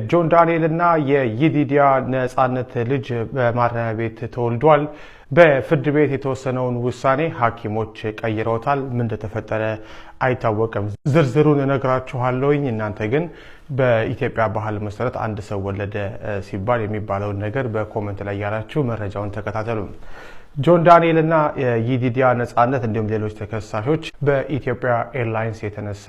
ጆን ዳንኤል እና የይዲዲያ ነጻነት ልጅ በማረሚያ ቤት ተወልዷል። በፍርድ ቤት የተወሰነውን ውሳኔ ሐኪሞች ቀይረውታል። ምን እንደተፈጠረ አይታወቅም። ዝርዝሩን እነግራችኋለሁኝ። እናንተ ግን በኢትዮጵያ ባህል መሰረት አንድ ሰው ወለደ ሲባል የሚባለውን ነገር በኮሜንት ላይ ያላችሁ መረጃውን ተከታተሉ። ጆን ዳንኤል እና የይዲዲያ ነጻነት እንዲሁም ሌሎች ተከሳሾች በኢትዮጵያ ኤርላይንስ የተነሳ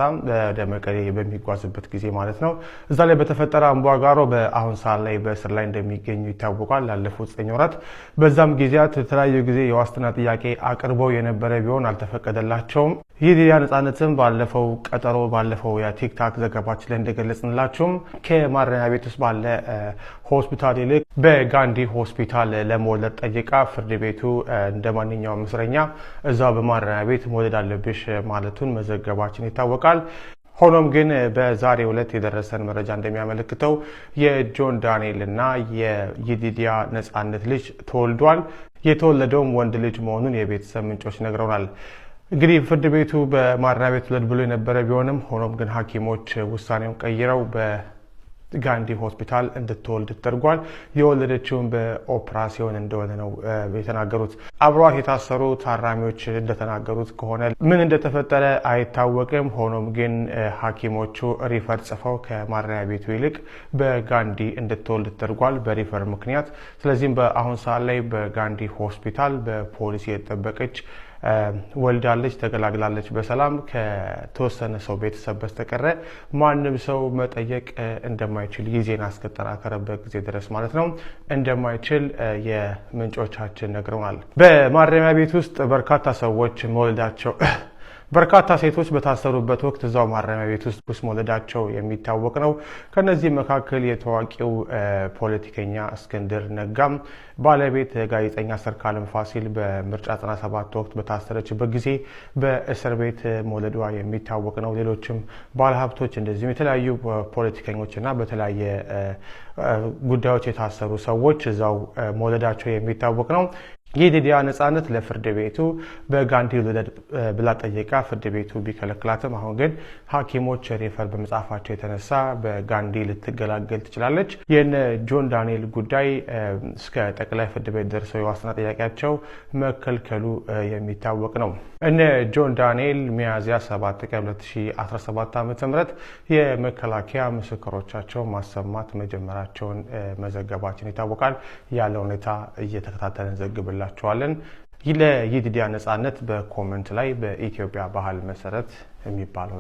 ወደ መቀሌ በሚጓዝበት ጊዜ ማለት ነው እዛ ላይ በተፈጠረ አምባጓሮ በአሁን ሰዓት ላይ በእስር ላይ እንደሚገኙ ይታወቃል። ላለፉት 9 ወራት በዛም ጊዜያት የተለያዩ ጊዜ የዋስትና ጥያቄ አቅርበው የነበረ ቢሆን አልተፈቀደላቸውም። ይዲዲያ ነጻነትም ባለፈው የቲክታክ ዘገባችን ላይ እንደገለጽንላችሁም ከማረሚያ ቤት ውስጥ ባለ ሆስፒታል ይልቅ በጋንዲ ሆስፒታል ለመወለድ ጠይቃ ፍርድ ቤቱ እንደማንኛውም እስረኛ እዛው በማረሚያ ቤት መውለድ አለብሽ ማለቱን መዘገባችን ይታወቃል። ሆኖም ግን በዛሬው ዕለት የደረሰን መረጃ እንደሚያመለክተው የጆን ዳንኤል እና የይዲዲያ ነጻነት ልጅ ተወልዷል። የተወለደውም ወንድ ልጅ መሆኑን የቤተሰብ ምንጮች ነግረውናል። እንግዲህ ፍርድ ቤቱ በማረሚያ ቤት ውለድ ብሎ የነበረ ቢሆንም ሆኖም ግን ሐኪሞች ውሳኔውን ቀይረው በጋንዲ ሆስፒታል እንድትወልድ ተደርጓል። የወለደችውን በኦፕራሲዮን እንደሆነ ነው የተናገሩት። አብሯት የታሰሩ ታራሚዎች እንደተናገሩት ከሆነ ምን እንደተፈጠረ አይታወቅም። ሆኖም ግን ሐኪሞቹ ሪፈር ጽፈው ከማረሚያ ቤቱ ይልቅ በጋንዲ እንድትወልድ ተደርጓል በሪፈር ምክንያት። ስለዚህም በአሁን ሰዓት ላይ በጋንዲ ሆስፒታል በፖሊስ የተጠበቀች ወልዳለች፣ ተገላግላለች በሰላም። ከተወሰነ ሰው ቤተሰብ በስተቀረ ማንም ሰው መጠየቅ እንደማይችል ጊዜን አስከተናከረበት ጊዜ ድረስ ማለት ነው እንደማይችል የምንጮቻችን ነግረውናል። በማረሚያ ቤት ውስጥ በርካታ ሴቶች በታሰሩበት ወቅት እዛው ማረሚያ ቤት ውስጥ መውለዳቸው የሚታወቅ ነው። ከነዚህ መካከል የታዋቂው ፖለቲከኛ እስክንድር ነጋም ባለቤት ጋዜጠኛ ሰርካለም ፋሲል በምርጫ 97 ወቅት በታሰረችበት ጊዜ በእስር ቤት መውለዷ የሚታወቅ ነው። ሌሎችም ባለሀብቶች እንደዚሁም የተለያዩ ፖለቲከኞችና በተለያየ ጉዳዮች የታሰሩ ሰዎች እዛው መውለዳቸው የሚታወቅ ነው። ይዲዲያ ነጻነት ለፍርድ ቤቱ በጋንዲ ውለድ ብላ ጠይቃ ፍርድ ቤቱ ቢከለክላትም አሁን ግን ሐኪሞች ሪፈር በመጻፋቸው የተነሳ በጋንዲ ልትገላገል ትችላለች። የነ ጆን ዳንኤል ጉዳይ እስከ ጠቅላይ ፍርድ ቤት ደርሰው የዋስትና ጥያቄያቸው መከልከሉ የሚታወቅ ነው። እነ ጆን ዳንኤል ሚያዝያ 7 ቀን 2017 ዓ.ም የመከላከያ ምስክሮቻቸው ማሰማት መጀመራቸውን መዘገባችን ይታወቃል። ያለ ሁኔታ እየተከታተልን ዘግብላችኋለን። ለይዲዲያ ነጻነት በኮሜንት ላይ በኢትዮጵያ ባህል መሰረት የሚባለው